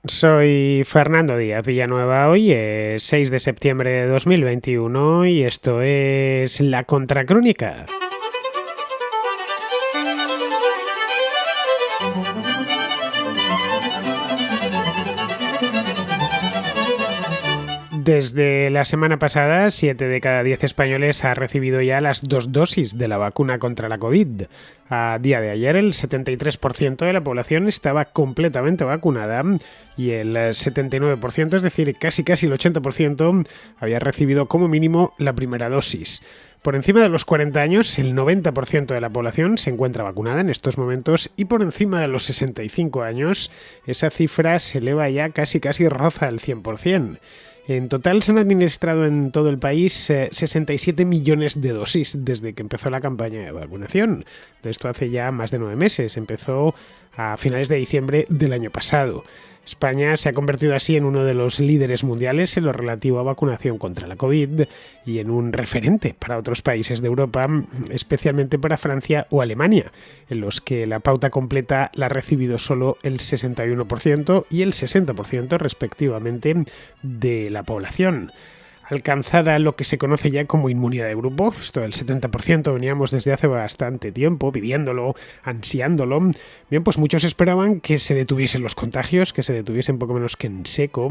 Soy Fernando Díaz Villanueva, hoy es 6 de septiembre de 2021 y esto es La Contracrónica. Desde la semana pasada, 7 de cada 10 españoles ha recibido ya las 2 dosis de la vacuna contra la COVID. A día de ayer, el 73% de la población estaba completamente vacunada y el 79%, es decir, casi el 80%, había recibido como mínimo la primera dosis. Por encima de los 40 años, el 90% de la población se encuentra vacunada en estos momentos y por encima de los 65 años, esa cifra se eleva ya casi roza el 100%. En total se han administrado en todo el país 67 millones de dosis desde que empezó la campaña de vacunación. De esto hace ya más de 9 meses. Empezó a finales de diciembre del año pasado. España se ha convertido así en uno de los líderes mundiales en lo relativo a vacunación contra la COVID y en un referente para otros países de Europa, especialmente para Francia o Alemania, en los que la pauta completa la ha recibido solo el 61% y el 60% respectivamente de la población. Alcanzada lo que se conoce ya como inmunidad de grupo, esto del 70% veníamos desde hace bastante tiempo pidiéndolo, ansiándolo. Bien, pues muchos esperaban que se detuviesen los contagios, que se detuviesen poco menos que en seco,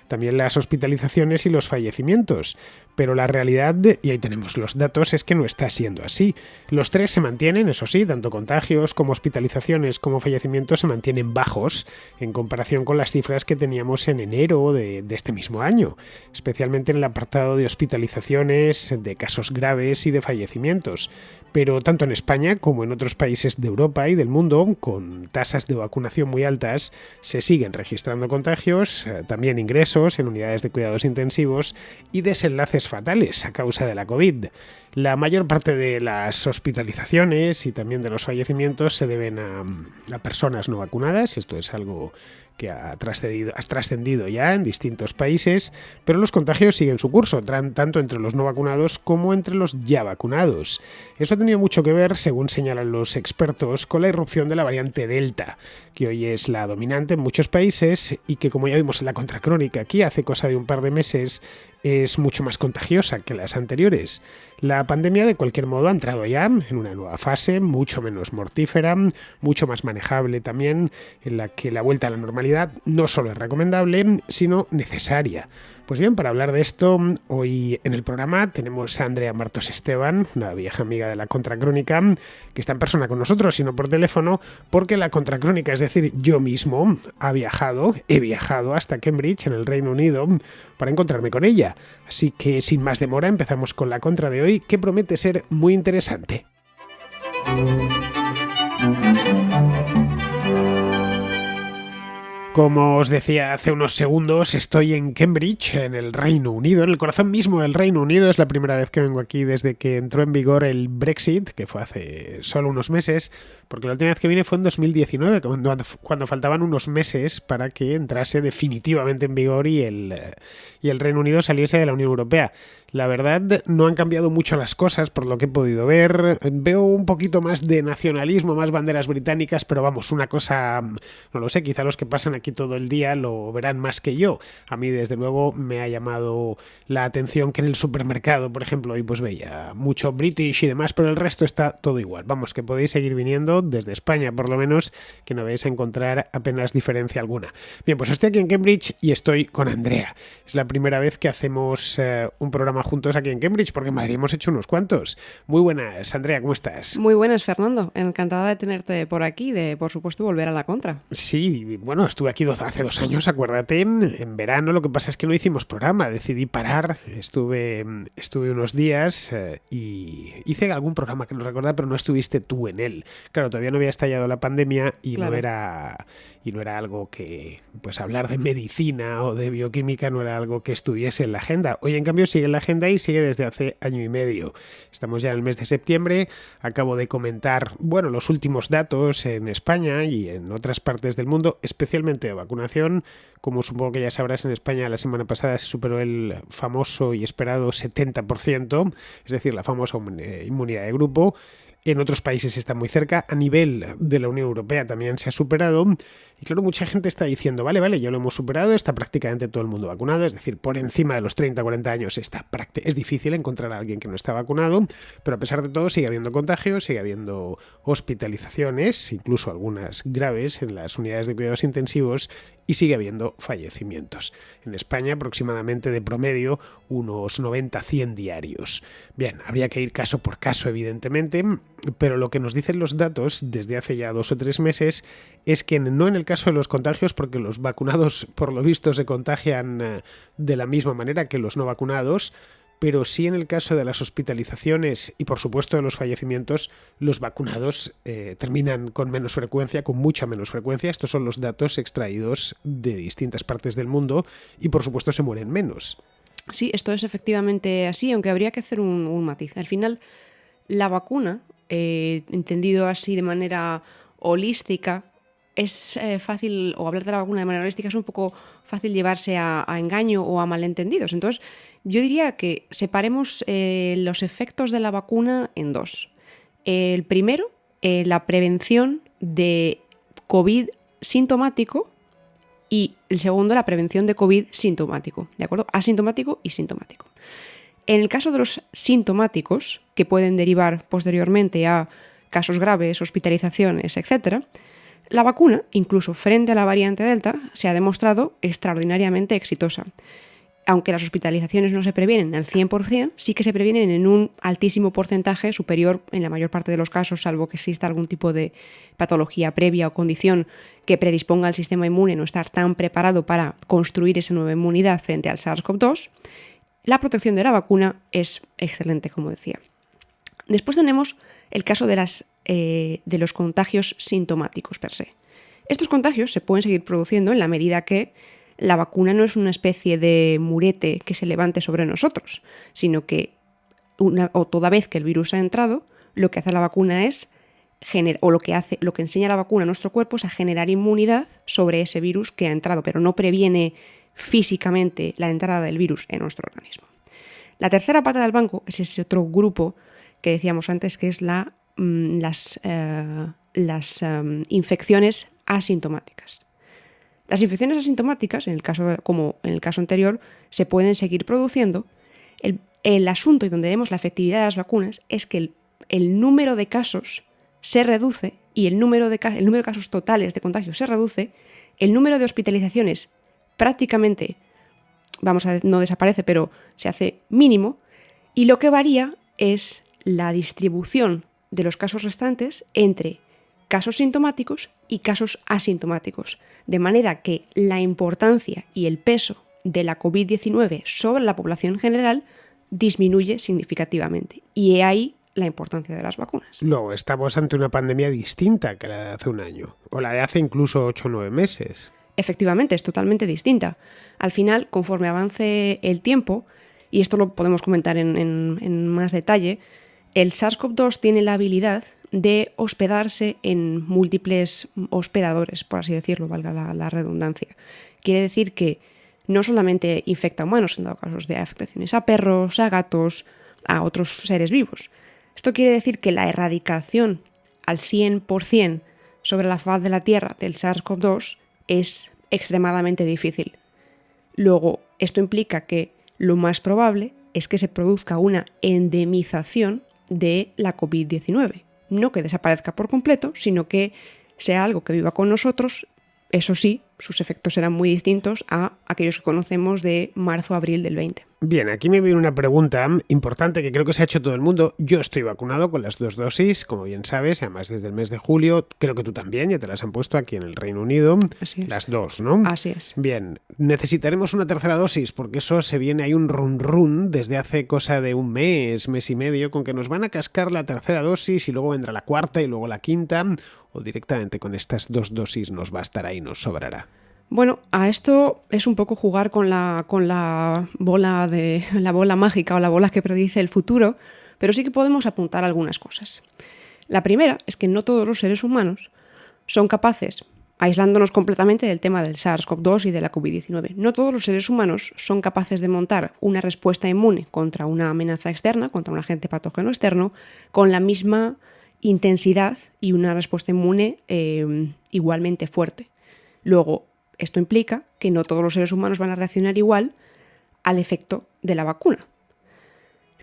también las hospitalizaciones y los fallecimientos. Pero la realidad, y ahí tenemos los datos, es que no está siendo así. Los tres se mantienen, eso sí, tanto contagios como hospitalizaciones como fallecimientos se mantienen bajos en comparación con las cifras que teníamos en enero de este mismo año, especialmente en el apartado de hospitalizaciones, de casos graves y de fallecimientos. Pero tanto en España como en otros países de Europa y del mundo, con tasas de vacunación muy altas, se siguen registrando contagios, también ingresos en unidades de cuidados intensivos y desenlaces fatales a causa de la COVID. La mayor parte de las hospitalizaciones y también de los fallecimientos se deben a personas no vacunadas. Esto es algo que ha trascendido ya en distintos países, pero los contagios siguen su curso, tanto entre los no vacunados como entre los ya vacunados. Eso ha tenido mucho que ver, según señalan los expertos, con la irrupción de la variante Delta, que hoy es la dominante en muchos países y que, como ya vimos en la contracrónica aquí hace cosa de un par de meses, es mucho más contagiosa que las anteriores. La pandemia, de cualquier modo, ha entrado ya en una nueva fase, mucho menos mortífera, mucho más manejable también, en la que la vuelta a la normalidad no solo es recomendable, sino necesaria. Pues bien, para hablar de esto, hoy en el programa tenemos a Andrea Martos Esteban, una vieja amiga de la Contracrónica, que está en persona con nosotros y no por teléfono, porque la Contracrónica, es decir, yo mismo, he viajado hasta Cambridge, en el Reino Unido, para encontrarme con ella. Así que, sin más demora, empezamos con la contra de hoy, que promete ser muy interesante. Como os decía hace unos segundos, estoy en Cambridge, en el Reino Unido, en el corazón mismo del Reino Unido. Es la primera vez que vengo aquí desde que entró en vigor el Brexit, que fue hace solo unos meses, porque la última vez que vine fue en 2019, cuando faltaban unos meses para que entrase definitivamente en vigor y el Reino Unido saliese de la Unión Europea. La verdad, no han cambiado mucho las cosas por lo que he podido ver. Veo un poquito más de nacionalismo, más banderas británicas, pero vamos, una cosa, no lo sé, quizá los que pasan aquí todo el día lo verán más que yo. A mí, desde luego, me ha llamado la atención que en el supermercado, por ejemplo, hoy pues veía mucho British y demás, pero el resto está todo igual. Vamos, que podéis seguir viniendo desde España, por lo menos, que no vais a encontrar apenas diferencia alguna. Bien, pues estoy aquí en Cambridge y estoy con Andrea. Es la primera vez que hacemos un programa juntos aquí en Cambridge, porque en Madrid hemos hecho unos cuantos. Muy buenas, Andrea, ¿cómo estás? Muy buenas, Fernando. Encantada de tenerte por aquí, de, por supuesto, volver a la contra. Sí, bueno, estuve aquí hace 2 años, acuérdate, en verano. Lo que pasa es que no hicimos programa, decidí parar, estuve unos días y hice algún programa que no recuerdo, pero no estuviste tú en él. Claro, todavía no había estallado la pandemia y claro. no era algo que, pues hablar de medicina o de bioquímica no era algo que estuviese en la agenda. Hoy, en cambio, sigue en la agenda y sigue desde hace año y medio. Estamos ya en el mes de septiembre, acabo de comentar, bueno, los últimos datos en España y en otras partes del mundo, especialmente de vacunación. Como supongo que ya sabrás, en España la semana pasada se superó el famoso y esperado 70%, es decir, la famosa inmunidad de grupo. En otros países está muy cerca. A nivel de la Unión Europea también se ha superado. Y claro, mucha gente está diciendo, vale, ya lo hemos superado, está prácticamente todo el mundo vacunado. Es decir, por encima de los 30-40 años es difícil encontrar a alguien que no está vacunado. Pero a pesar de todo sigue habiendo contagios, sigue habiendo hospitalizaciones, incluso algunas graves en las unidades de cuidados intensivos, y sigue habiendo fallecimientos. En España aproximadamente de promedio unos 90-100 diarios. Bien, habría que ir caso por caso evidentemente, pero lo que nos dicen los datos desde hace ya 2 o 3 meses es que no en el caso de los contagios, porque los vacunados por lo visto se contagian de la misma manera que los no vacunados, pero sí en el caso de las hospitalizaciones y por supuesto de los fallecimientos, los vacunados terminan con menos frecuencia, con mucha menos frecuencia. Estos son los datos extraídos de distintas partes del mundo y por supuesto se mueren menos. Sí, esto es efectivamente así, aunque habría que hacer un matiz. Al final, la vacuna, entendido así de manera holística, es fácil, o hablar de la vacuna de manera holística es un poco fácil llevarse a engaño o a malentendidos. Entonces, yo diría que separemos los efectos de la vacuna en dos. El primero, la prevención de COVID sintomático, y el segundo, la prevención de COVID sintomático, ¿de acuerdo? Asintomático y sintomático. En el caso de los sintomáticos, que pueden derivar posteriormente a casos graves, hospitalizaciones, etc., la vacuna, incluso frente a la variante Delta, se ha demostrado extraordinariamente exitosa. Aunque las hospitalizaciones no se previenen al 100%, sí que se previenen en un altísimo porcentaje, superior en la mayor parte de los casos, salvo que exista algún tipo de patología previa o condición que predisponga al sistema inmune a no estar tan preparado para construir esa nueva inmunidad frente al SARS-CoV-2. La protección de la vacuna es excelente, como decía. Después tenemos el caso de los contagios sintomáticos per se. Estos contagios se pueden seguir produciendo en la medida que la vacuna no es una especie de murete que se levante sobre nosotros, sino que toda vez que el virus ha entrado, lo que hace la vacuna es lo que enseña la vacuna a nuestro cuerpo es a generar inmunidad sobre ese virus que ha entrado, pero no previene físicamente la entrada del virus en nuestro organismo. La tercera pata del banco es ese otro grupo que decíamos antes, que es las infecciones asintomáticas. Las infecciones asintomáticas, como en el caso anterior, se pueden seguir produciendo. El asunto y donde vemos la efectividad de las vacunas es que el número de casos se reduce y el número de casos totales de contagio se reduce, el número de hospitalizaciones prácticamente, no desaparece, pero se hace mínimo, y lo que varía es la distribución de los casos restantes entre casos sintomáticos y casos asintomáticos, de manera que la importancia y el peso de la COVID-19 sobre la población general disminuye significativamente. Y he ahí la importancia de las vacunas. Luego, estamos ante una pandemia distinta que la de hace un año, o la de hace incluso 8 o 9 meses. Efectivamente, es totalmente distinta. Al final, conforme avance el tiempo, y esto lo podemos comentar en más detalle, el SARS-CoV-2 tiene la habilidad de hospedarse en múltiples hospedadores, por así decirlo, valga la redundancia. Quiere decir que no solamente infecta a humanos, en dado casos de afectaciones a perros, a gatos, a otros seres vivos. Esto quiere decir que la erradicación al 100% sobre la faz de la Tierra del SARS-CoV-2 es extremadamente difícil. Luego, esto implica que lo más probable es que se produzca una endemización de la COVID-19. No que desaparezca por completo, sino que sea algo que viva con nosotros. Eso sí, sus efectos serán muy distintos a aquellos que conocemos de marzo-abril del 20. Bien, aquí me viene una pregunta importante que creo que se ha hecho todo el mundo. Yo estoy vacunado con las 2 dosis, como bien sabes, además desde el mes de julio. Creo que tú también, ya te las han puesto aquí en el Reino Unido. Así es. Las 2, ¿no? Así es. Bien, necesitaremos una tercera dosis porque eso se viene, hay un run desde hace cosa de un mes y medio, con que nos van a cascar la tercera dosis y luego vendrá la cuarta y luego la quinta, o directamente con estas 2 dosis nos bastará y nos sobrará. Bueno, a esto es un poco jugar con la bola mágica o la bola que predice el futuro, pero sí que podemos apuntar algunas cosas. La primera es que no todos los seres humanos son capaces, aislándonos completamente del tema del SARS-CoV-2 y de la COVID-19, no todos los seres humanos son capaces de montar una respuesta inmune contra una amenaza externa, contra un agente patógeno externo, con la misma intensidad y una respuesta inmune igualmente fuerte. Luego, esto implica que no todos los seres humanos van a reaccionar igual al efecto de la vacuna.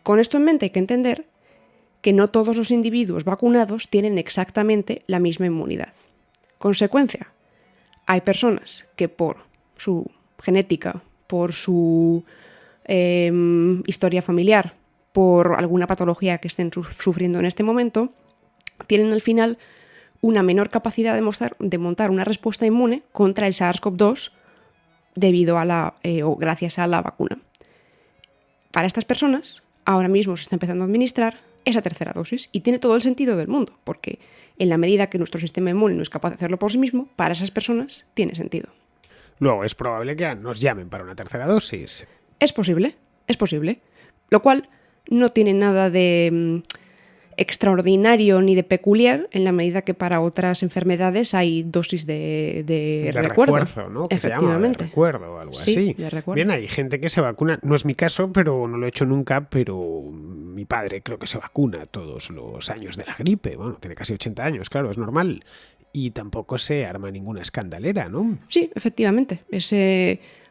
Con esto en mente hay que entender que no todos los individuos vacunados tienen exactamente la misma inmunidad. Consecuencia, hay personas que por su genética, por su historia familiar, por alguna patología que estén sufriendo en este momento, tienen al final una menor capacidad de montar una respuesta inmune contra el SARS-CoV-2 debido a o gracias a la vacuna. Para estas personas, ahora mismo se está empezando a administrar esa tercera dosis y tiene todo el sentido del mundo, porque en la medida que nuestro sistema inmune no es capaz de hacerlo por sí mismo, para esas personas tiene sentido. Luego, es probable que nos llamen para una tercera dosis. Es posible, lo cual no tiene nada de extraordinario ni de peculiar en la medida que para otras enfermedades hay dosis de refuerzo, ¿no? Que efectivamente. Se llama de recuerdo o algo sí, así. De recuerdo. Bien, hay gente que se vacuna. No es mi caso, pero no lo he hecho nunca, pero mi padre creo que se vacuna todos los años de la gripe. Bueno, tiene casi 80 años, claro, es normal. Y tampoco se arma ninguna escandalera, ¿no? Sí, efectivamente. Es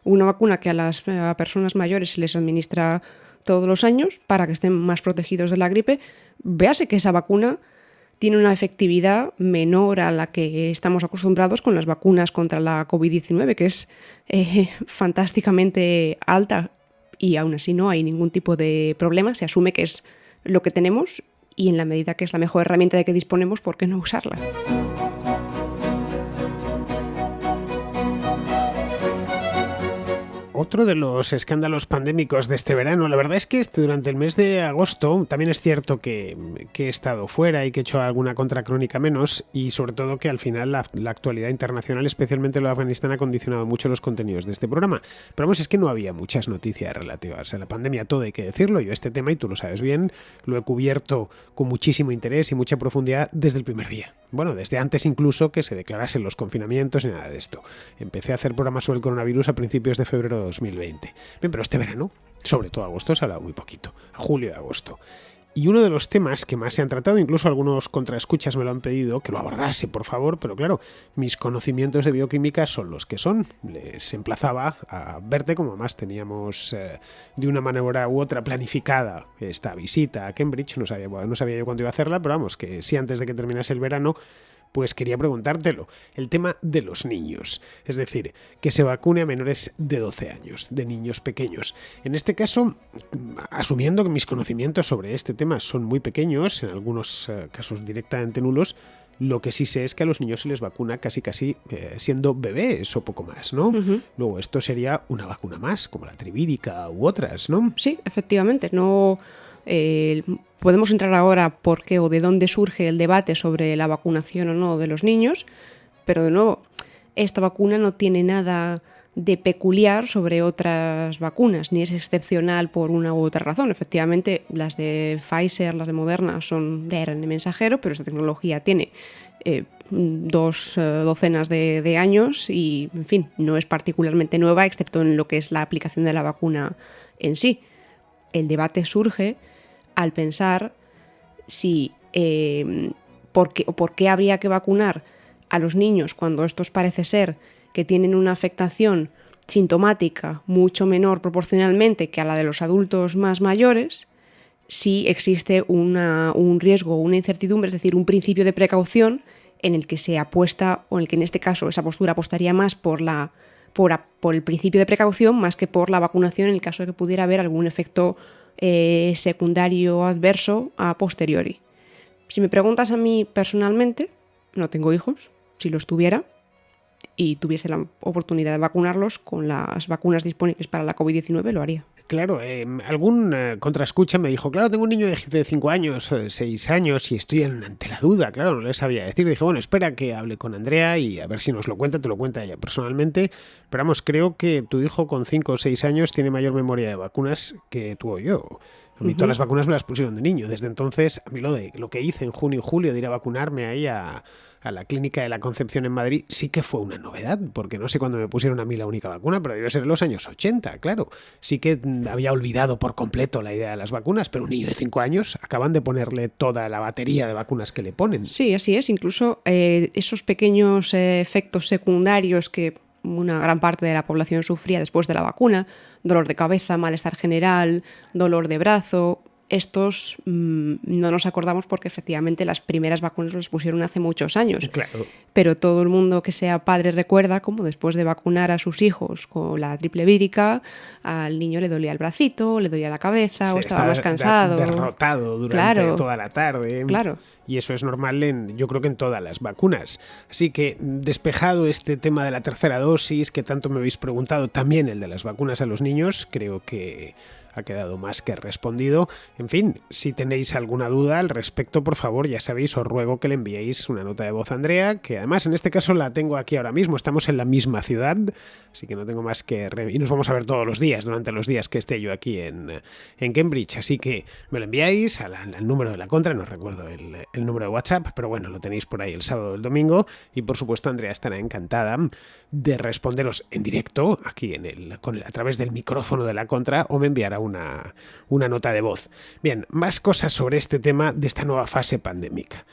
una vacuna que a personas mayores se les administra todos los años para que estén más protegidos de la gripe. Véase que esa vacuna tiene una efectividad menor a la que estamos acostumbrados con las vacunas contra la COVID-19, que es fantásticamente alta, y aún así no hay ningún tipo de problema. Se asume que es lo que tenemos y en la medida que es la mejor herramienta de que disponemos, ¿por qué no usarla? Otro de los escándalos pandémicos de este verano, la verdad es que durante el mes de agosto también es cierto que he estado fuera y que he hecho alguna contracrónica menos, y sobre todo que al final la actualidad internacional, especialmente lo de Afganistán, ha condicionado mucho los contenidos de este programa. Pero vamos, es que no había muchas noticias relativas a la pandemia, todo hay que decirlo. Yo este tema, y tú lo sabes bien, lo he cubierto con muchísimo interés y mucha profundidad desde el primer día. Bueno, desde antes incluso que se declarasen los confinamientos y nada de esto. Empecé a hacer programas sobre el coronavirus a principios de febrero de 2020. Bien, pero este verano, sobre todo agosto, se ha hablado muy poquito. A julio y agosto. Y uno de los temas que más se han tratado, incluso algunos contraescuchas me lo han pedido, que lo abordase, por favor, pero claro, mis conocimientos de bioquímica son los que son. Les emplazaba a verte, como más teníamos de una manera u otra planificada esta visita a Cambridge. No sabía yo cuándo iba a hacerla, pero vamos, que sí, antes de que terminase el verano, pues quería preguntártelo. El tema de los niños, es decir, que se vacune a menores de 12 años, de niños pequeños. En este caso, asumiendo que mis conocimientos sobre este tema son muy pequeños, en algunos casos directamente nulos, lo que sí sé es que a los niños se les vacuna casi siendo bebés o poco más, ¿no? Uh-huh. Luego, esto sería una vacuna más, como la trivírica u otras, ¿no? Sí, efectivamente, no... podemos entrar ahora por qué o de dónde surge el debate sobre la vacunación o no de los niños, pero de nuevo, esta vacuna no tiene nada de peculiar sobre otras vacunas, ni es excepcional por una u otra razón. Efectivamente, las de Pfizer, las de Moderna son de ARN mensajero, pero esta tecnología tiene 2 docenas de años y, en fin, no es particularmente nueva, excepto en lo que es la aplicación de la vacuna en sí. El debate surge al pensar si por qué habría que vacunar a los niños cuando estos parece ser que tienen una afectación sintomática mucho menor proporcionalmente que a la de los adultos más mayores, si existe un riesgo, una incertidumbre, es decir, un principio de precaución en el que se apuesta, o en el que en este caso esa postura apostaría más por el principio de precaución más que por la vacunación en el caso de que pudiera haber algún efecto secundario adverso a posteriori. Si me preguntas a mí personalmente, no tengo hijos. Si los tuviera y tuviese la oportunidad de vacunarlos con las vacunas disponibles para la COVID-19, lo haría. Claro, algún contraescucha me dijo, claro, tengo un niño de 5 años, 6 años y estoy ante la duda, claro, no le sabía decir. Dije, bueno, espera que hable con Andrea y a ver si nos lo cuenta, te lo cuenta ella personalmente. Pero vamos, creo que tu hijo con 5 o 6 años tiene mayor memoria de vacunas que tú o yo. A mí todas las vacunas me las pusieron de niño. Desde entonces, a mí lo que hice en junio y julio de ir a vacunarme ahí a a la Clínica de la Concepción en Madrid, sí que fue una novedad, porque no sé cuándo me pusieron a mí la única vacuna, pero debió ser en los años 80, claro. Sí que había olvidado por completo la idea de las vacunas, pero un niño de 5 años acaban de ponerle toda la batería de vacunas que le ponen. Sí, así es. Incluso esos pequeños efectos secundarios que una gran parte de la población sufría después de la vacuna, dolor de cabeza, malestar general, dolor de brazo, estos no nos acordamos porque efectivamente las primeras vacunas las pusieron hace muchos años. Claro. Pero todo el mundo que sea padre recuerda cómo después de vacunar a sus hijos con la triple vírica, al niño le dolía el bracito, le dolía la cabeza, o estaba más cansado. Derrotado durante toda la tarde. Claro. Y eso es normal, yo creo que en todas las vacunas. Así que, despejado este tema de la tercera dosis, que tanto me habéis preguntado, también el de las vacunas a los niños, creo que ha quedado más que respondido. En fin, si tenéis alguna duda al respecto, por favor, ya sabéis, os ruego que le enviéis una nota de voz a Andrea, que además en este caso la tengo aquí ahora mismo, estamos en la misma ciudad, así que no tengo más que... Y nos vamos a ver todos los días, durante los días que esté yo aquí en Cambridge, así que me lo enviáis al número de la contra, no recuerdo el número de WhatsApp, pero bueno, lo tenéis por ahí el sábado o el domingo, y por supuesto Andrea estará encantada de responderos en directo, aquí a través del micrófono de la contra, o me enviará una nota de voz. Bien, más cosas sobre este tema de esta nueva fase pandémica.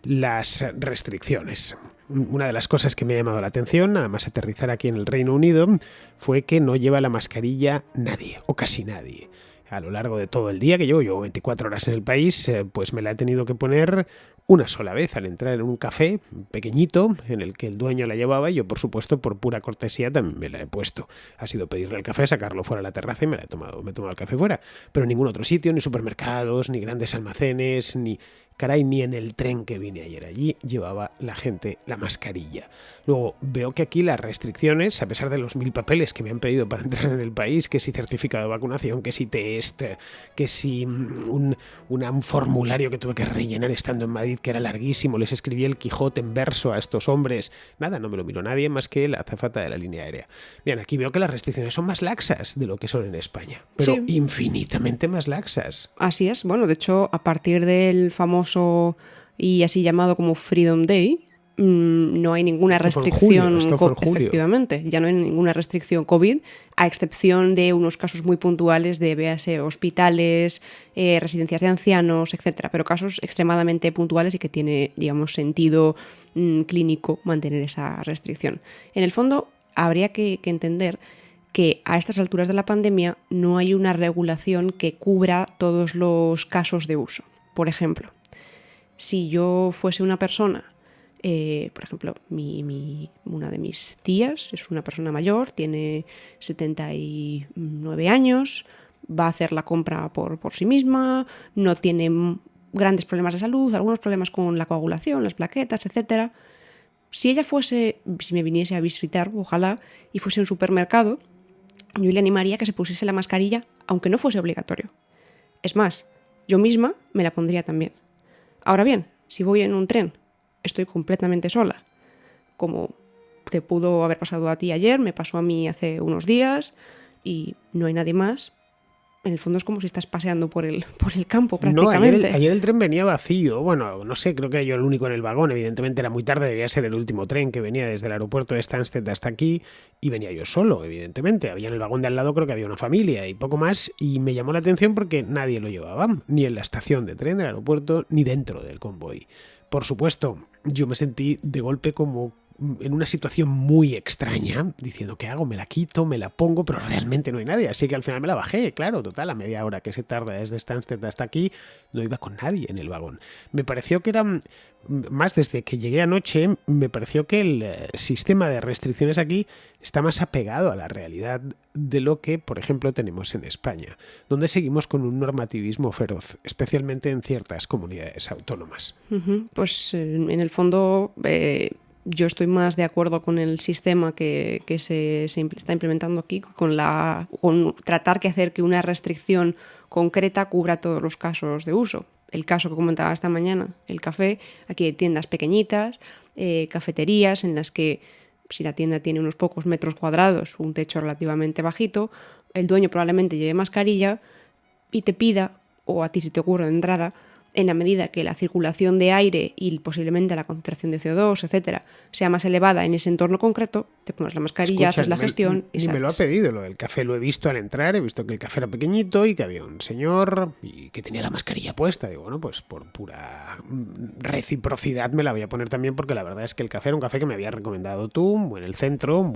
Las restricciones. Una de las cosas que me ha llamado la atención, nada más aterrizar aquí en el Reino Unido, fue que no lleva la mascarilla nadie, o casi nadie. A lo largo de todo el día que llevo 24 horas en el país, pues me la he tenido que poner una sola vez al entrar en un café pequeñito en el que el dueño la llevaba y yo, por supuesto, por pura cortesía también me la he puesto. Ha sido pedirle el café, sacarlo fuera a la terraza y me he tomado el café fuera. Pero en ningún otro sitio, ni supermercados, ni grandes almacenes, ni en el tren que vine ayer allí llevaba la gente la mascarilla. Luego veo que aquí las restricciones, a pesar de los 1000 papeles que me han pedido para entrar en el país, que si certificado de vacunación, que si test, que si un formulario que tuve que rellenar estando en Madrid que era larguísimo, les escribí el Quijote en verso a estos hombres, nada, no me lo miró nadie más que la azafata de la línea aérea. Bien, aquí veo que las restricciones son más laxas de lo que son en España, pero sí, infinitamente más laxas. Así es, bueno, de hecho, a partir del famoso y así llamado como Freedom Day, no hay ninguna restricción. Esto fue en julio. Efectivamente, ya no hay ninguna restricción COVID, a excepción de unos casos muy puntuales de, véase, hospitales, residencias de ancianos, etcétera, pero casos extremadamente puntuales y que tiene, digamos, sentido clínico mantener esa restricción. En el fondo, habría que entender que a estas alturas de la pandemia no hay una regulación que cubra todos los casos de uso. Por ejemplo, si yo fuese una persona, por ejemplo, una de mis tías es una persona mayor, tiene 79 años, va a hacer la compra por sí misma, no tiene grandes problemas de salud, algunos problemas con la coagulación, las plaquetas, etc. Si me viniese a visitar, ojalá, y fuese a un supermercado, yo le animaría a que se pusiese la mascarilla, aunque no fuese obligatorio. Es más, yo misma me la pondría también. Ahora bien, si voy en un tren, estoy completamente sola. Como te pudo haber pasado a ti ayer, me pasó a mí hace unos días y no hay nadie más. En el fondo es como si estás paseando por el campo prácticamente. No, ayer el tren venía vacío. Bueno, no sé, creo que era yo el único en el vagón. Evidentemente era muy tarde, debía ser el último tren que venía desde el aeropuerto de Stansted hasta aquí y venía yo solo, evidentemente. Había en el vagón de al lado, creo que había una familia y poco más, y me llamó la atención porque nadie lo llevaba, ni en la estación de tren del aeropuerto, ni dentro del convoy. Por supuesto, yo me sentí de golpe como en una situación muy extraña, diciendo ¿qué hago? Me la quito, me la pongo, pero realmente no hay nadie, así que al final me la bajé, claro, total, a media hora que se tarda desde Stansted hasta aquí, no iba con nadie en el vagón. Me pareció que era, más desde que llegué anoche, me pareció que el sistema de restricciones aquí está más apegado a la realidad de lo que, por ejemplo, tenemos en España, donde seguimos con un normativismo feroz, especialmente en ciertas comunidades autónomas. Pues en el fondo... yo estoy más de acuerdo con el sistema que se está implementando aquí, con tratar de hacer que una restricción concreta cubra todos los casos de uso. El caso que comentaba esta mañana, el café, aquí hay tiendas pequeñitas, cafeterías en las que si la tienda tiene unos pocos metros cuadrados, un techo relativamente bajito, el dueño probablemente lleve mascarilla y te pida, o a ti si te ocurre de entrada, en la medida que la circulación de aire y posiblemente la concentración de CO2, etcétera, sea más elevada en ese entorno concreto, te pones la mascarilla, haces la gestión y ni me lo ha pedido. Lo del café lo he visto al entrar, he visto que el café era pequeñito y que había un señor y que tenía la mascarilla puesta. Digo, bueno, pues por pura reciprocidad me la voy a poner también, porque la verdad es que el café era un café que me había recomendado tú, muy en el centro,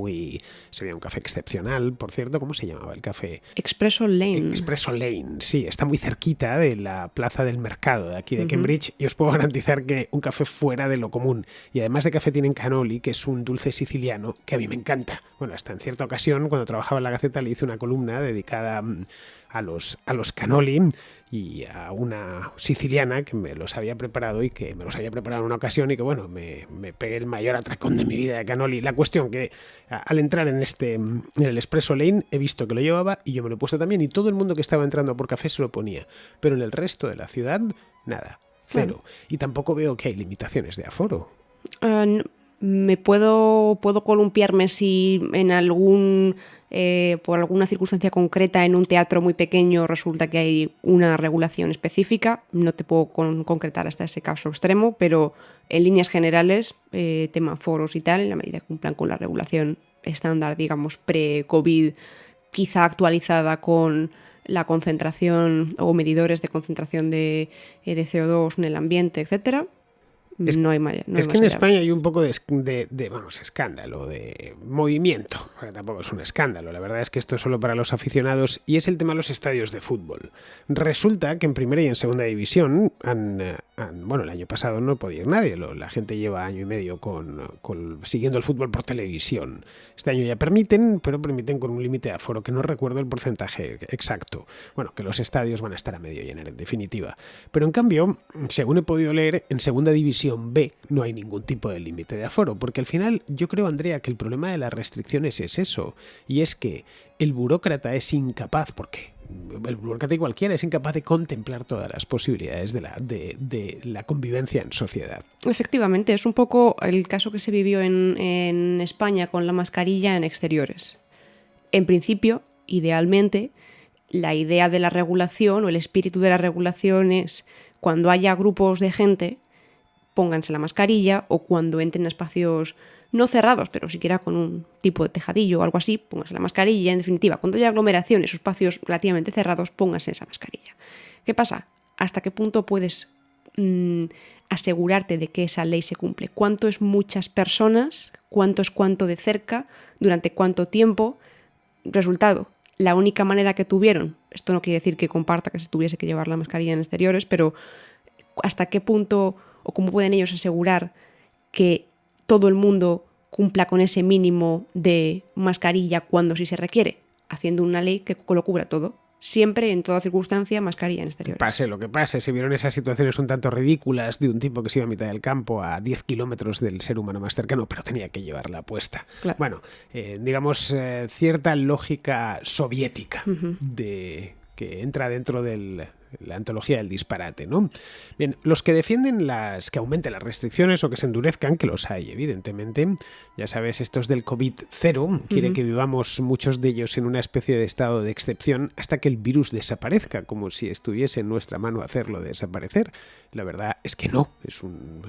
sería un café excepcional, por cierto. ¿Cómo se llamaba el café? Expresso Lane. Expresso Lane, sí, está muy cerquita de la plaza del mercado de aquí de Cambridge, y os puedo garantizar que un café fuera de lo común. Y además de café tienen cannoli, que es un dulce siciliano que a mí me encanta. Bueno, hasta en cierta ocasión, cuando trabajaba en la Gaceta, le hice una columna dedicada a los cannoli y a una siciliana que me los había preparado y que me los había preparado en una ocasión y que, bueno, me pegué el mayor atracón de mi vida de cannoli. La cuestión que al entrar en el Expresso Lane he visto que lo llevaba y yo me lo he puesto también, y todo el mundo que estaba entrando por café se lo ponía, pero en el resto de la ciudad nada, cero. Bueno. Y tampoco veo que hay limitaciones de aforo. Me puedo columpiarme si en por alguna circunstancia concreta en un teatro muy pequeño resulta que hay una regulación específica. No te puedo concretar hasta ese caso extremo, pero en líneas generales, tema aforos y tal, en la medida que cumplan con la regulación estándar, digamos, pre-COVID, quizá actualizada con la concentración o medidores de concentración de CO2 en el ambiente, etcétera. No hay más. Es que en España hay un poco de escándalo, de movimiento, porque tampoco es un escándalo. La verdad es que esto es solo para los aficionados, y es el tema de los estadios de fútbol. Resulta que en primera y en segunda división, bueno, el año pasado no podía ir nadie. La gente lleva año y medio siguiendo el fútbol por televisión. Este año ya permiten, pero permiten con un límite de aforo, que no recuerdo el porcentaje exacto. Bueno, que los estadios van a estar a medio llenar, en definitiva. Pero en cambio, según he podido leer, en segunda división B no hay ningún tipo de límite de aforo, porque al final yo creo, Andrea, que el problema de las restricciones es eso, y es que el burócrata es incapaz, porque el burócrata y cualquiera es incapaz de contemplar todas las posibilidades de la convivencia en sociedad. Efectivamente, es un poco el caso que se vivió en España con la mascarilla en exteriores. En principio, idealmente, la idea de la regulación o el espíritu de la regulación es cuando haya grupos de gente, pónganse la mascarilla, o cuando entren a espacios no cerrados, pero siquiera con un tipo de tejadillo o algo así, pónganse la mascarilla. En definitiva, cuando haya aglomeraciones o espacios relativamente cerrados, pónganse esa mascarilla. ¿Qué pasa? ¿Hasta qué punto puedes asegurarte de que esa ley se cumple? ¿Cuánto es muchas personas? ¿Cuánto es cuánto de cerca? ¿Durante cuánto tiempo? Resultado, la única manera que tuvieron, esto no quiere decir que comparta que se tuviese que llevar la mascarilla en exteriores, pero ¿hasta qué punto o cómo pueden ellos asegurar que todo el mundo cumpla con ese mínimo de mascarilla cuando sí se requiere? Haciendo una ley que lo cubra todo. Siempre, en toda circunstancia, mascarilla en exteriores. Pase lo que pase, se vieron esas situaciones un tanto ridículas de un tipo que se iba a mitad del campo a 10 kilómetros del ser humano más cercano, pero tenía que llevarla puesta. Claro. Bueno, digamos, cierta lógica soviética que entra dentro de la antología del disparate, ¿no? Bien, los que defienden que aumenten las restricciones o que se endurezcan, que los hay, evidentemente. Ya sabes, estos del COVID-0 quiere que vivamos muchos de ellos en una especie de estado de excepción hasta que el virus desaparezca, como si estuviese en nuestra mano hacerlo desaparecer. La verdad es que no,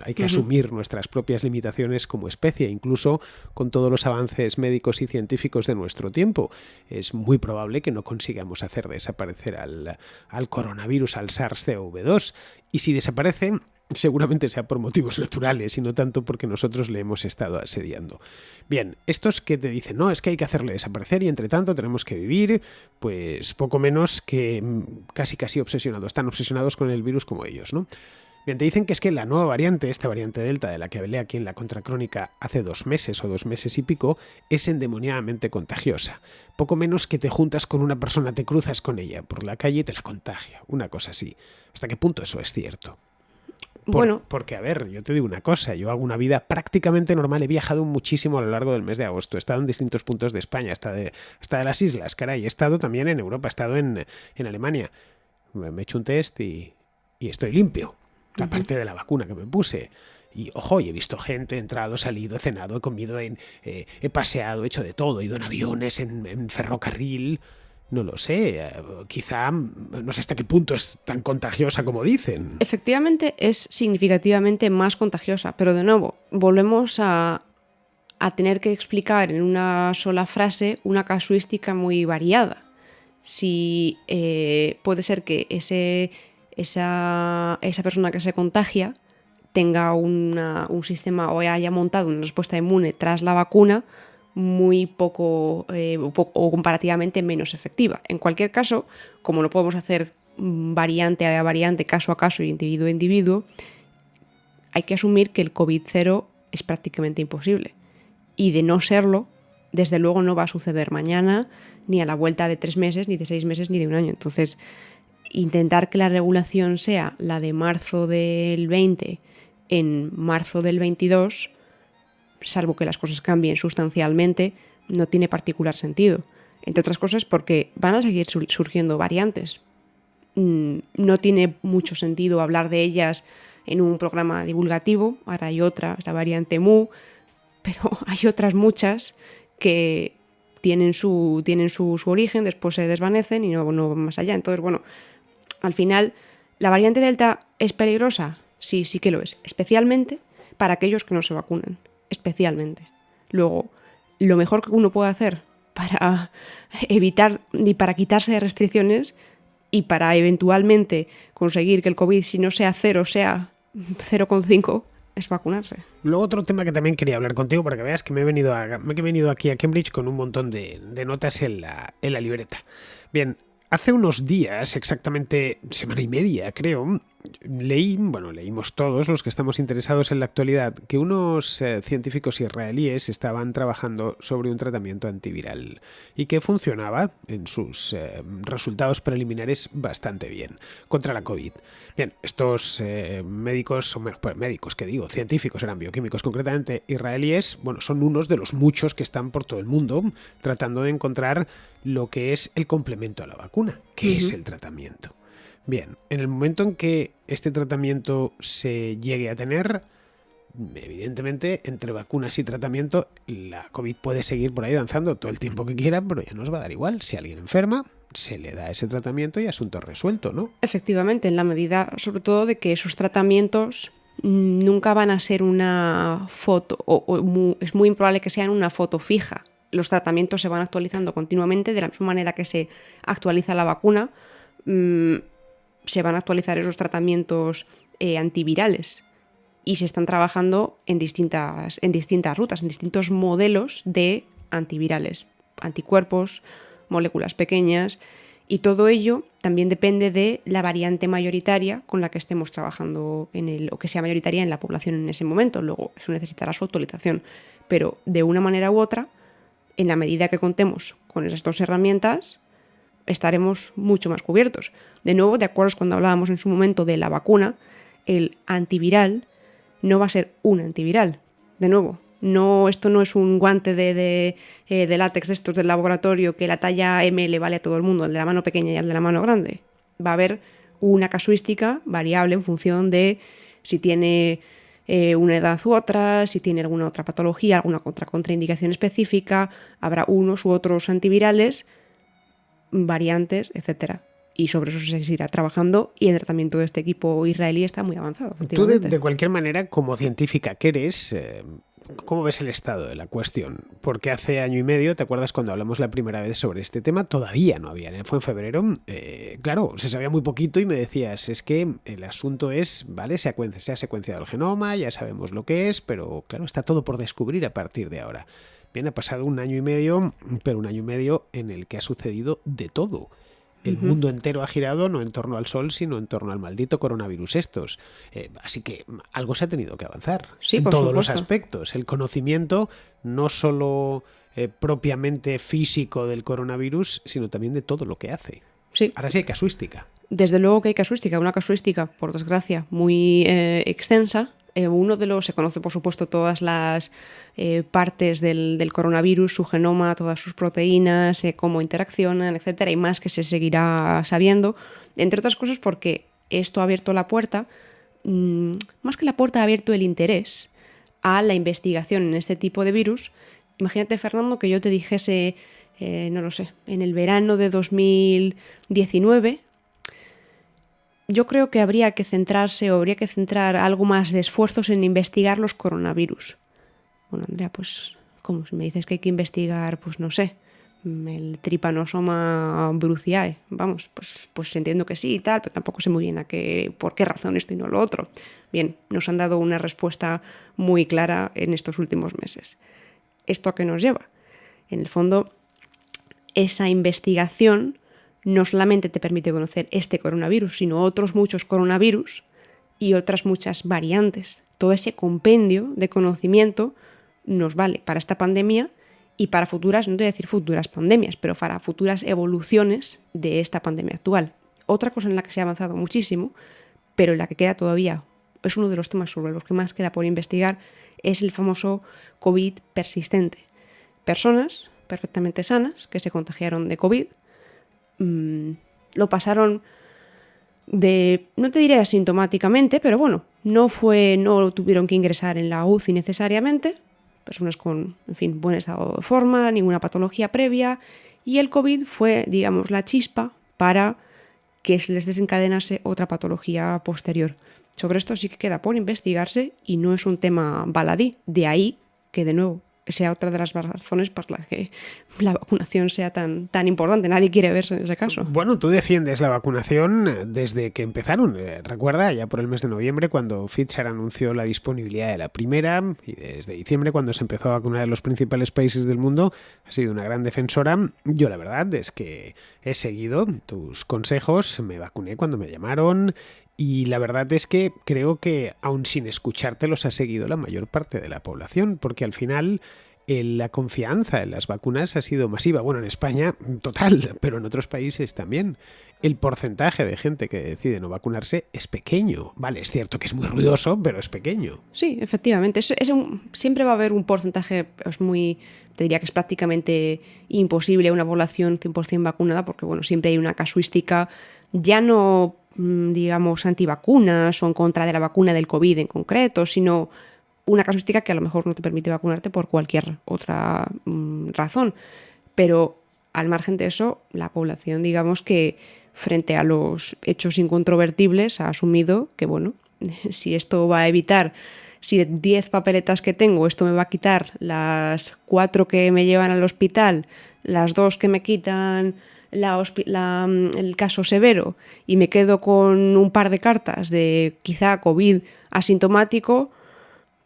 hay que asumir nuestras propias limitaciones como especie, incluso con todos los avances médicos y científicos de nuestro tiempo. Es muy probable que no consigamos hacer desaparecer al coronavirus, al SARS-CoV-2, y si desaparece, seguramente sea por motivos naturales y no tanto porque nosotros le hemos estado asediando. Bien, estos que te dicen, no, es que hay que hacerle desaparecer y entre tanto tenemos que vivir, pues poco menos que casi obsesionados, están obsesionados con el virus como ellos, ¿no? Bien, te dicen que es que la nueva variante, esta variante Delta de la que hablé aquí en la Contracrónica hace 2 meses o 2 meses y pico, es endemoniadamente contagiosa. Poco menos que te juntas con una persona, te cruzas con ella por la calle y te la contagia, una cosa así. ¿Hasta qué punto eso es cierto? Porque, a ver, yo te digo una cosa, yo hago una vida prácticamente normal, he viajado muchísimo a lo largo del mes de agosto, he estado en distintos puntos de España, hasta de las islas, caray, he estado también en Europa, he estado en Alemania, me he hecho un test y estoy limpio, aparte de la vacuna que me puse. Y ojo, y he visto gente, he entrado, salido, he cenado, he comido, he paseado, he hecho de todo, he ido en aviones, en ferrocarril. no lo sé, quizá no sé hasta qué punto es tan contagiosa como dicen. Efectivamente es significativamente más contagiosa, pero de nuevo, volvemos a tener que explicar en una sola frase una casuística muy variada. Si puede ser que esa persona que se contagia tenga un sistema o haya montado una respuesta inmune tras la vacuna muy poco o comparativamente menos efectiva. En cualquier caso, como no podemos hacer variante a variante, caso a caso y individuo a individuo, hay que asumir que el COVID-0 es prácticamente imposible. Y de no serlo, desde luego no va a suceder mañana, ni a la vuelta de 3 meses, ni de 6 meses, ni de un año. Entonces, intentar que la regulación sea la de marzo del 20 en marzo del 22, salvo que las cosas cambien sustancialmente, no tiene particular sentido. Entre otras cosas porque van a seguir surgiendo variantes. No tiene mucho sentido hablar de ellas en un programa divulgativo. Ahora hay otra, la variante Mu, pero hay otras muchas que tienen su origen, después se desvanecen y no van más allá. Entonces, bueno, al final, ¿la variante Delta es peligrosa? Sí, sí que lo es. Especialmente para aquellos que no se vacunan. Especialmente. Luego, lo mejor que uno puede hacer para evitar y para quitarse de restricciones y para eventualmente conseguir que el COVID, si no sea 0, sea 0,5, es vacunarse. Luego otro tema que también quería hablar contigo para que veas que me he venido aquí a Cambridge con un montón de notas en la libreta. Bien, hace unos días, exactamente semana y media creo, leímos todos los que estamos interesados en la actualidad que unos científicos israelíes estaban trabajando sobre un tratamiento antiviral y que funcionaba en sus resultados preliminares bastante bien contra la COVID. Bien, estos científicos, eran bioquímicos concretamente israelíes, son unos de los muchos que están por todo el mundo tratando de encontrar lo que es el complemento a la vacuna, que es el tratamiento. Bien, en el momento en que este tratamiento se llegue a tener, evidentemente, entre vacunas y tratamiento, la COVID puede seguir por ahí danzando todo el tiempo que quiera, pero ya nos va a dar igual. Si alguien enferma, se le da ese tratamiento y asunto resuelto, ¿no? Efectivamente, en la medida, sobre todo, de que esos tratamientos nunca van a ser una foto, es muy improbable que sean una foto fija. Los tratamientos se van actualizando continuamente, de la misma manera que se actualiza la vacuna. Se van a actualizar esos tratamientos antivirales y se están trabajando en distintas rutas, en distintos modelos de antivirales, anticuerpos, moléculas pequeñas, y todo ello también depende de la variante mayoritaria con la que estemos trabajando o que sea mayoritaria en la población en ese momento. Luego eso necesitará su actualización, pero de una manera u otra, en la medida que contemos con esas dos herramientas, estaremos mucho más cubiertos. De nuevo, de acuerdo cuando hablábamos en su momento de la vacuna, el antiviral no va a ser un antiviral. De nuevo, esto no es un guante de látex de estos del laboratorio que la talla M le vale a todo el mundo, el de la mano pequeña y el de la mano grande. Va a haber una casuística variable en función de si tiene una edad u otra, si tiene alguna otra patología, alguna otra contraindicación específica. Habrá unos u otros antivirales, variantes, etcétera. Y sobre eso se seguirá trabajando y el tratamiento de este equipo israelí está muy avanzado. Tú, de cualquier manera, como científica que eres, ¿cómo ves el estado de la cuestión? Porque hace año y medio, ¿te acuerdas cuando hablamos la primera vez sobre este tema? Todavía no había, fue en febrero. Claro, se sabía muy poquito y me decías, es que el asunto es, ¿vale? Se ha secuenciado el genoma, ya sabemos lo que es, pero claro, está todo por descubrir a partir de ahora. Bien, ha pasado un año y medio, pero un año y medio en el que ha sucedido de todo. El mundo entero ha girado no en torno al sol, sino en torno al maldito coronavirus estos. Así que algo se ha tenido que avanzar en todos los aspectos. El conocimiento no solo propiamente físico del coronavirus, sino también de todo lo que hace. Sí. Ahora sí hay casuística. Desde luego que hay casuística, una casuística, por desgracia, muy extensa. Se conoce por supuesto todas las partes del coronavirus, su genoma, todas sus proteínas, cómo interaccionan, etcétera, y más que se seguirá sabiendo, entre otras cosas porque esto ha abierto la puerta, más que la puerta ha abierto el interés a la investigación en este tipo de virus. Imagínate, Fernando, que yo te dijese no lo sé, en el verano de 2019, yo creo que habría que centrarse o habría que centrar algo más de esfuerzos en investigar los coronavirus. Bueno, Andrea, pues, ¿cómo? Si me dices que hay que investigar, pues no sé, el Trypanosoma bruciae, vamos, pues entiendo que sí y tal, pero tampoco sé muy bien por qué razón esto y no lo otro. Bien, nos han dado una respuesta muy clara en estos últimos meses. ¿Esto a qué nos lleva? En el fondo, esa investigación no solamente te permite conocer este coronavirus, sino otros muchos coronavirus y otras muchas variantes. Todo ese compendio de conocimiento nos vale para esta pandemia y para futuras, no te voy a decir futuras pandemias, pero para futuras evoluciones de esta pandemia actual. Otra cosa en la que se ha avanzado muchísimo, pero en la que queda todavía, es uno de los temas sobre los que más queda por investigar, es el famoso COVID persistente. Personas perfectamente sanas que se contagiaron de COVID, lo pasaron no te diré asintomáticamente, pero bueno, no tuvieron que ingresar en la UCI necesariamente, personas con, en fin, buen estado de forma, ninguna patología previa, y el COVID fue, digamos, la chispa para que se les desencadenase otra patología posterior. Sobre esto sí que queda por investigarse y no es un tema baladí, de ahí que, de nuevo, sea otra de las razones por las que la vacunación sea tan importante. Nadie quiere verse en ese caso. Bueno, tú defiendes la vacunación desde que empezaron. Recuerda, ya por el mes de noviembre, cuando Pfizer anunció la disponibilidad de la primera, y desde diciembre, cuando se empezó a vacunar en los principales países del mundo, has sido una gran defensora. Yo la verdad es que he seguido tus consejos, me vacuné cuando me llamaron. Y la verdad es que creo que, aun sin escucharte, los ha seguido la mayor parte de la población, porque al final la confianza en las vacunas ha sido masiva. Bueno, en España, total, pero en otros países también. El porcentaje de gente que decide no vacunarse es pequeño. Vale, es cierto que es muy ruidoso, pero es pequeño. Sí, efectivamente. Siempre va a haber un porcentaje te diría que es prácticamente imposible una población 100% vacunada, porque bueno, siempre hay una casuística, ya no digamos antivacunas o en contra de la vacuna del COVID en concreto, sino una casuística que a lo mejor no te permite vacunarte por cualquier otra razón. Pero al margen de eso, la población, digamos que frente a los hechos incontrovertibles ha asumido que, bueno, si esto va a evitar, si de 10 papeletas que tengo, esto me va a quitar las 4 que me llevan al hospital, las 2 que me quitan el caso severo y me quedo con un par de cartas de quizá COVID asintomático,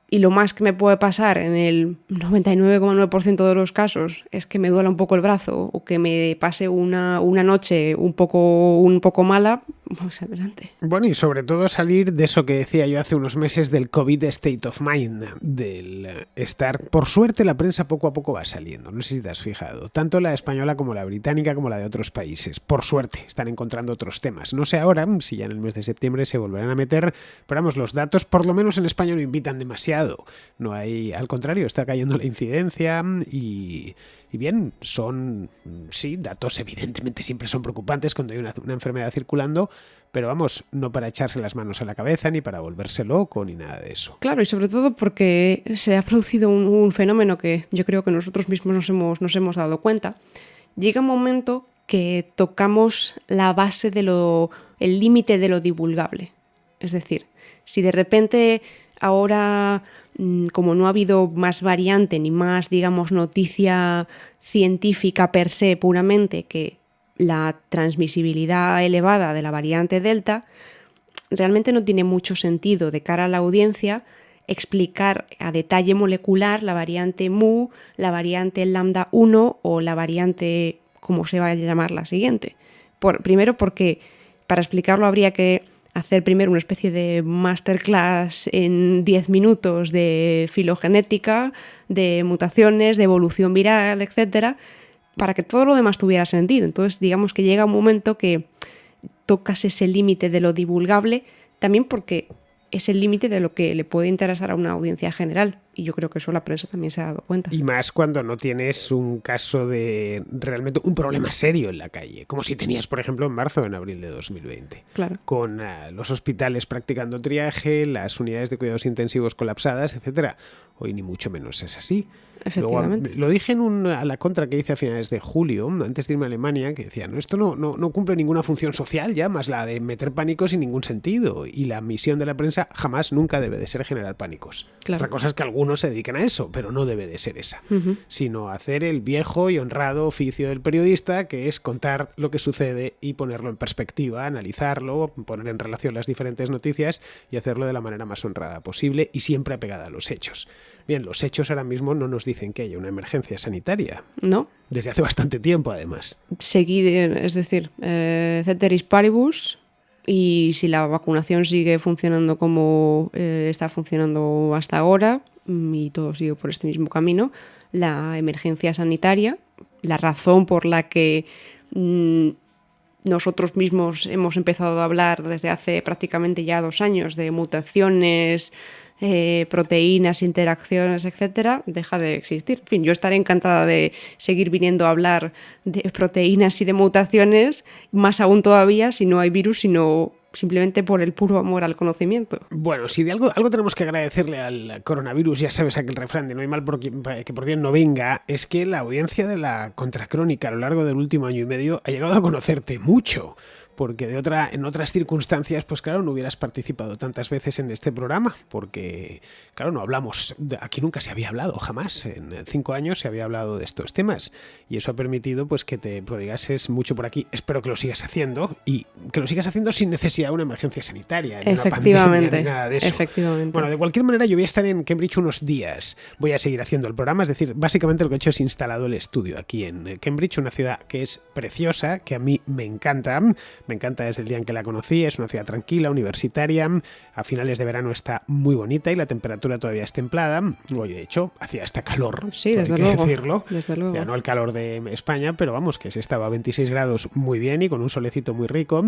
y lo más que me puede pasar en el 99,9% de los casos es que me duela un poco el brazo o que me pase una noche un poco mala, pues adelante. Bueno, y sobre todo salir de eso que decía yo hace unos meses del COVID state of mind, del estar... Por suerte la prensa poco a poco va saliendo, no sé si te has fijado, tanto la española como la británica como la de otros países. Por suerte están encontrando otros temas. No sé ahora si ya en el mes de septiembre se volverán a meter, pero vamos, los datos por lo menos en España no invitan demasiado. No hay, al contrario, está cayendo la incidencia y bien, son, sí, datos evidentemente siempre son preocupantes cuando hay una enfermedad circulando, pero vamos, no para echarse las manos a la cabeza ni para volverse loco ni nada de eso. Claro, y sobre todo porque se ha producido un fenómeno que yo creo que nosotros mismos nos hemos dado cuenta. Llega un momento que tocamos la base el límite de lo divulgable. Es decir, si de repente ahora, como no ha habido más variante ni más, digamos, noticia científica per se puramente que la transmisibilidad elevada de la variante Delta, realmente no tiene mucho sentido de cara a la audiencia explicar a detalle molecular la variante Mu, la variante Lambda 1 o la variante, como se va a llamar la siguiente. Primero porque para explicarlo habría que hacer primero una especie de masterclass en 10 minutos de filogenética, de mutaciones, de evolución viral, etcétera, para que todo lo demás tuviera sentido. Entonces, digamos que llega un momento que tocas ese límite de lo divulgable, también porque es el límite de lo que le puede interesar a una audiencia general. Y yo creo que eso la prensa también se ha dado cuenta. Y más cuando no tienes un caso de realmente un problema serio en la calle, como si tenías, por ejemplo, en marzo o en abril de 2020. Claro. Con los hospitales practicando triaje, las unidades de cuidados intensivos colapsadas, etcétera. Hoy ni mucho menos es así. Efectivamente. Luego, lo dije a la contra que hice a finales de julio, antes de irme a Alemania, que decía, no, esto no cumple ninguna función social ya, más la de meter pánico sin ningún sentido. Y la misión de la prensa jamás, nunca debe de ser generar pánicos. Claro. Otra cosa es que algunos se dedican a eso, pero no debe de ser esa. Sino hacer el viejo y honrado oficio del periodista, que es contar lo que sucede y ponerlo en perspectiva, analizarlo, poner en relación las diferentes noticias y hacerlo de la manera más honrada posible y siempre apegada a los hechos. Bien, los hechos ahora mismo no nos dicen que haya una emergencia sanitaria. No. Desde hace bastante tiempo, además. Es decir, ceteris paribus, y si la vacunación sigue funcionando como está funcionando hasta ahora y todo sigue por este mismo camino, la emergencia sanitaria, la razón por la que nosotros mismos hemos empezado a hablar desde hace prácticamente ya 2 años de mutaciones, proteínas, interacciones, etcétera, deja de existir. En fin, yo estaré encantada de seguir viniendo a hablar de proteínas y de mutaciones, más aún todavía si no hay virus, sino simplemente por el puro amor al conocimiento. Bueno, si de algo tenemos que agradecerle al coronavirus, ya sabes aquel refrán de no hay mal que por bien no venga, es que la audiencia de la Contracrónica a lo largo del último año y medio ha llegado a conocerte mucho. Porque en otras circunstancias, pues claro, no hubieras participado tantas veces en este programa, porque, claro, no hablamos, aquí nunca se había hablado, jamás, en 5 años se había hablado de estos temas, y eso ha permitido pues que te prodigases mucho por aquí. Espero que lo sigas haciendo, y que lo sigas haciendo sin necesidad de una emergencia sanitaria, ni una pandemia, ni nada de eso. Efectivamente. Bueno, de cualquier manera, yo voy a estar en Cambridge unos días, voy a seguir haciendo el programa, es decir, básicamente lo que he hecho es instalado el estudio aquí en Cambridge, una ciudad que es preciosa, que a mí me encanta desde el día en que la conocí, es una ciudad tranquila, universitaria, a finales de verano está muy bonita y la temperatura todavía es templada, hoy de hecho hacía hasta calor, sí, desde luego, decirlo, desde luego. Ya no el calor de España, pero vamos, que se estaba a 26 grados muy bien y con un solecito muy rico.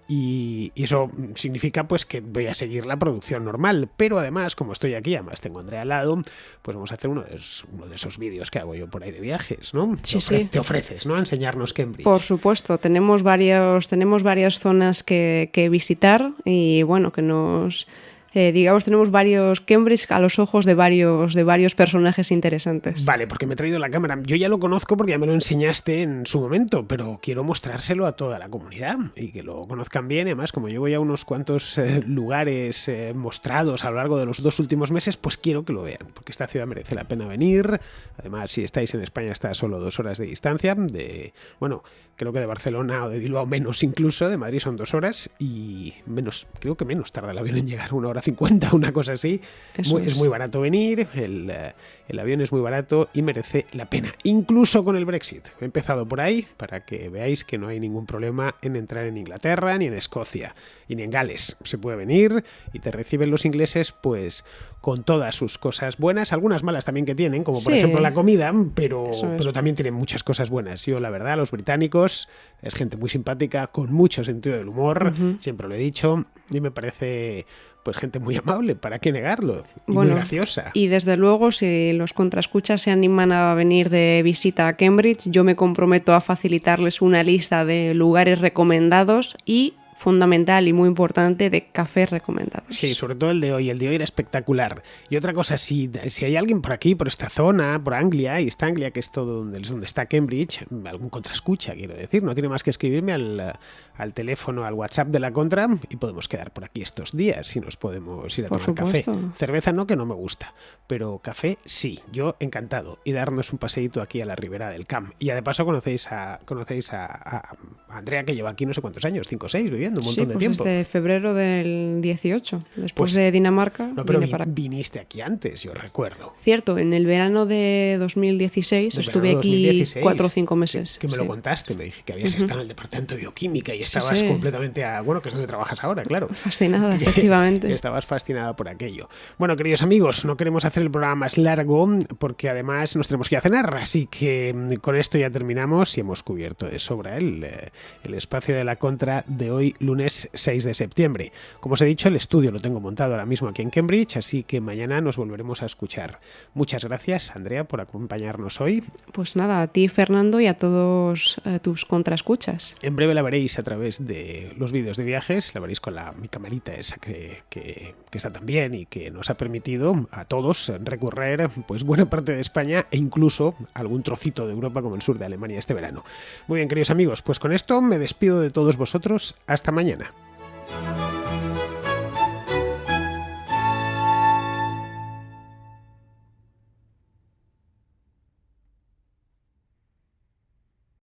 Y eso significa pues que voy a seguir la producción normal, pero además, como estoy aquí, además tengo a Andrea al lado, pues vamos a hacer uno de esos vídeos que hago yo por ahí de viajes, ¿no? Sí, te ofreces, ¿no? A enseñarnos Cambridge. Por supuesto, tenemos varias zonas que visitar y bueno, que nos... tenemos varios Cambridge a los ojos de varios personajes interesantes. Vale, porque me he traído la cámara. Yo ya lo conozco porque ya me lo enseñaste en su momento, pero quiero mostrárselo a toda la comunidad y que lo conozcan bien. Y además, como llevo ya unos cuantos lugares mostrados a lo largo de los 2 últimos meses, pues quiero que lo vean, porque esta ciudad merece la pena venir. Además, si estáis en España, está a solo 2 horas de distancia. Creo que de Barcelona o de Bilbao menos incluso, de Madrid son 2 horas y creo que menos tarda el avión en llegar, 1 hora 50, una cosa así. Es muy barato venir, el avión es muy barato y merece la pena, incluso con el Brexit. He empezado por ahí para que veáis que no hay ningún problema en entrar en Inglaterra, ni en Escocia, y ni en Gales. Se puede venir y te reciben los ingleses pues con todas sus cosas buenas, algunas malas también que tienen, como por ejemplo la comida, pero también tienen muchas cosas buenas. Yo, la verdad, los británicos es gente muy simpática, con mucho sentido del humor, siempre lo he dicho, y me parece pues gente muy amable, ¿para qué negarlo? Y muy graciosa. Y desde luego, si los contraescuchas se animan a venir de visita a Cambridge, yo me comprometo a facilitarles una lista de lugares recomendados y fundamental y muy importante de cafés recomendados. Sí, sobre todo el de hoy era espectacular. Y otra cosa, si hay alguien por aquí, por esta zona, por Anglia, East Anglia, que es todo donde está Cambridge, algún contraescucha, quiero decir, no tiene más que escribirme al teléfono, al WhatsApp de la Contra y podemos quedar por aquí estos días y nos podemos ir a tomar café. Cerveza no, que no me gusta, pero café sí, yo encantado. Y darnos un paseíto aquí a la ribera del Camp. Y de paso conocéis a Andrea, que lleva aquí no sé cuántos años, 5 o 6, viviendo un montón de tiempo. Desde febrero del 18, después de Dinamarca. No, pero viniste aquí antes, yo recuerdo. Cierto, en el verano de 2016 estuve aquí 4 o 5 meses. Que me lo contaste, me dije que habías estado en el departamento de bioquímica y estabas completamente que es donde trabajas ahora, claro. Fascinada, efectivamente. Que estabas fascinada por aquello. Bueno, queridos amigos, no queremos hacer el programa más largo porque además nos tenemos que ir a cenar, así que con esto ya terminamos y hemos cubierto de sobra el espacio de la Contra de hoy, hoy lunes 6 de septiembre. Como os he dicho, el estudio lo tengo montado ahora mismo aquí en Cambridge, así que mañana nos volveremos a escuchar. Muchas gracias, Andrea, por acompañarnos hoy. Pues nada, a ti, Fernando, y a todos tus contraescuchas. En breve la veréis a través de los vídeos de viajes, la veréis con mi camarita esa que está tan bien y que nos ha permitido a todos recorrer pues buena parte de España e incluso algún trocito de Europa como el sur de Alemania este verano. Muy bien, queridos amigos, pues con esto me despido de todos vosotros. Hasta mañana.